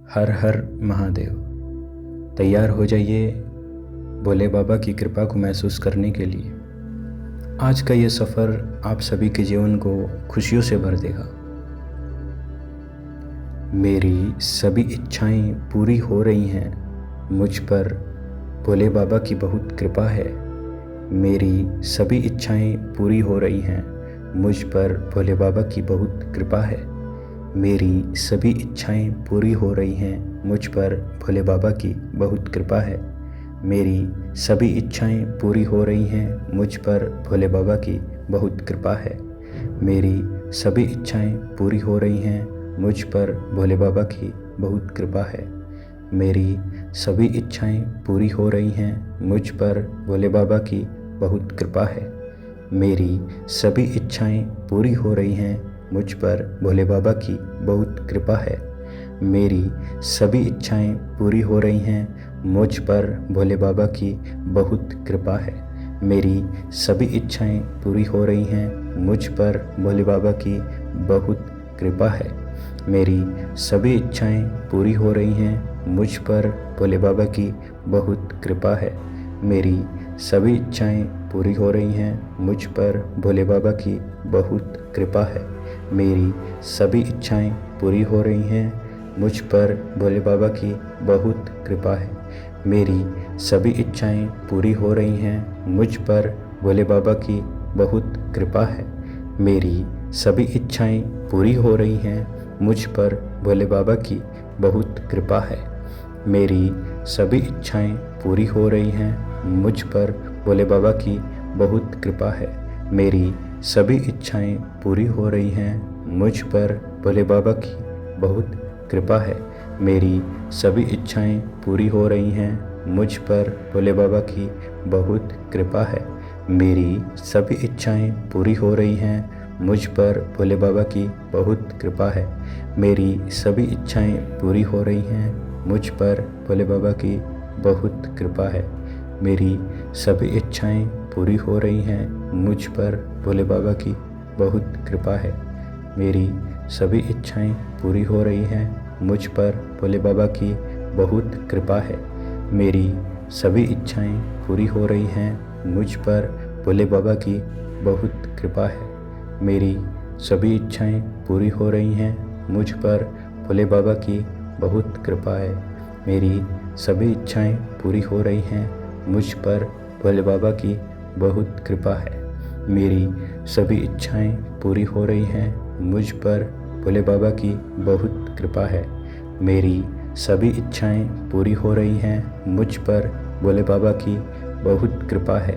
हर हर महादेव। तैयार हो जाइए भोले बाबा की कृपा को महसूस करने के लिए। आज का ये सफ़र आप सभी के जीवन को खुशियों से भर देगा। मेरी सभी इच्छाएं पूरी हो रही हैं, मुझ पर भोले बाबा की बहुत कृपा है। मेरी सभी इच्छाएं पूरी हो रही हैं, मुझ पर भोले बाबा की बहुत कृपा है। मेरी सभी इच्छाएं पूरी हो रही हैं, मुझ पर भोले बाबा की बहुत कृपा है। मेरी सभी इच्छाएं पूरी हो रही हैं, मुझ पर भोले बाबा की बहुत कृपा है। मेरी सभी इच्छाएं पूरी हो रही हैं, मुझ पर भोले बाबा की बहुत कृपा है। मेरी सभी इच्छाएं पूरी हो रही हैं, मुझ पर भोले बाबा की बहुत कृपा है। मेरी सभी इच्छाएं पूरी हो रही हैं, मुझ पर भोले बाबा की बहुत कृपा है। मेरी सभी इच्छाएं पूरी हो रही हैं, मुझ पर भोले बाबा की बहुत कृपा है। मेरी सभी इच्छाएं पूरी हो रही हैं, मुझ पर भोले बाबा की बहुत कृपा है। मेरी सभी इच्छाएं पूरी हो रही हैं, मुझ पर भोले बाबा की बहुत कृपा है। मेरी सभी इच्छाएं पूरी हो रही हैं, मुझ पर भोले बाबा की बहुत कृपा है। मेरी सभी इच्छाएं पूरी हो रही हैं, मुझ पर भोले बाबा की बहुत कृपा है। मेरी सभी इच्छाएं पूरी हो रही हैं, मुझ पर भोले बाबा की बहुत कृपा है। मेरी सभी इच्छाएं पूरी हो रही हैं, मुझ पर भोले बाबा की बहुत कृपा है। मेरी सभी इच्छाएं पूरी हो रही हैं, मुझ पर भोले बाबा की बहुत कृपा है। मेरी सभी इच्छाएं पूरी हो रही हैं, मुझ पर भोले बाबा की बहुत कृपा है। मेरी सभी इच्छाएं पूरी हो रही हैं, मुझ पर भोले बाबा की बहुत कृपा है। मेरी सभी इच्छाएं पूरी हो रही हैं, मुझ पर भोले बाबा की बहुत कृपा है। मेरी सभी इच्छाएं पूरी हो रही हैं, मुझ पर भोले बाबा की बहुत कृपा है। मेरी सभी इच्छाएं पूरी हो रही हैं, मुझ पर भोले बाबा की बहुत कृपा है। मेरी सभी इच्छाएं पूरी हो रही हैं, मुझ पर भोले बाबा की बहुत कृपा है। मेरी सभी इच्छाएं पूरी हो रही हैं, मुझ पर भोले बाबा की बहुत कृपा है। मेरी सभी इच्छाएं पूरी हो रही हैं, मुझ पर भोले बाबा की बहुत कृपा है। मेरी सभी इच्छाएं पूरी हो रही हैं, मुझ पर भोले बाबा की बहुत कृपा है। मेरी सभी इच्छाएं पूरी हो रही हैं, मुझ पर भोले बाबा की बहुत कृपा है। मेरी सभी इच्छाएं पूरी हो रही हैं, मुझ पर भोले बाबा की बहुत कृपा है। मेरी सभी इच्छाएं पूरी हो रही हैं, मुझ पर भोले बाबा की बहुत कृपा है।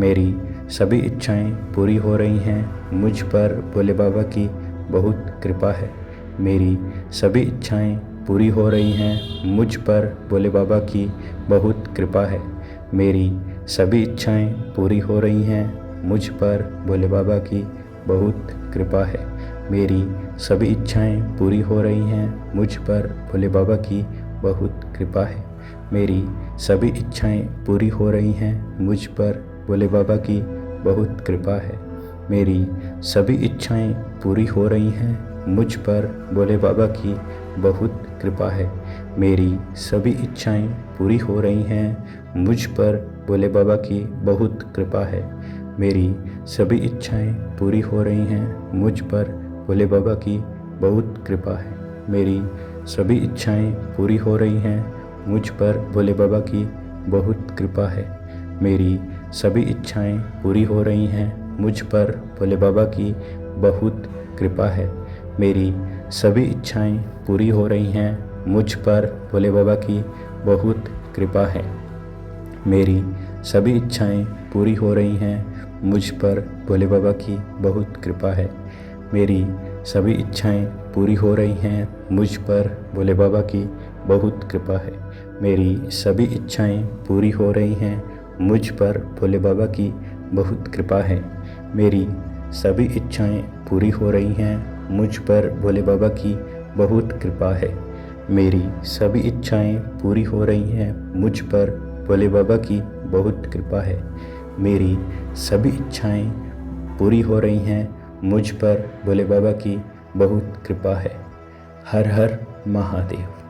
मेरी सभी इच्छाएं पूरी हो रही हैं, मुझ पर भोले बाबा की बहुत कृपा है। मेरी सभी इच्छाएं पूरी हो रही हैं, मुझ पर भोले बाबा की बहुत कृपा है। मेरी सभी इच्छाएं पूरी हो रही हैं, मुझ पर भोले बाबा की बहुत कृपा है। मेरी सभी इच्छाएं पूरी हो रही हैं, मुझ पर भोले बाबा की बहुत कृपा है। मेरी सभी इच्छाएं पूरी हो रही हैं, मुझ पर भोले बाबा की बहुत कृपा है। मेरी सभी इच्छाएं पूरी हो रही हैं, मुझ पर भोले बाबा की बहुत कृपा है। मेरी सभी इच्छाएं पूरी हो रही हैं, मुझ पर भोले बाबा की बहुत कृपा है। मेरी सभी इच्छाएं पूरी हो रही हैं, मुझ पर भोले बाबा की बहुत कृपा है। मेरी सभी इच्छाएं पूरी हो रही हैं, मुझ पर भोले बाबा की बहुत कृपा है। मेरी सभी इच्छाएं पूरी हो रही हैं, मुझ पर भोले बाबा की बहुत कृपा है। मेरी सभी इच्छाएं पूरी हो रही हैं, मुझ पर भोले बाबा की बहुत कृपा है। मेरी सभी इच्छाएं पूरी हो रही हैं, मुझ पर भोले बाबा की बहुत कृपा है। मेरी सभी इच्छाएं पूरी हो रही हैं, मुझ पर भोले बाबा की बहुत कृपा है। मेरी सभी इच्छाएं पूरी हो रही हैं, मुझ पर भोले बाबा की बहुत कृपा है। मेरी सभी इच्छाएं पूरी हो रही हैं, मुझ पर भोले बाबा की बहुत कृपा है। मेरी सभी इच्छाएं पूरी हो रही हैं, मुझ पर भोले बाबा की बहुत कृपा है। हर हर महादेव।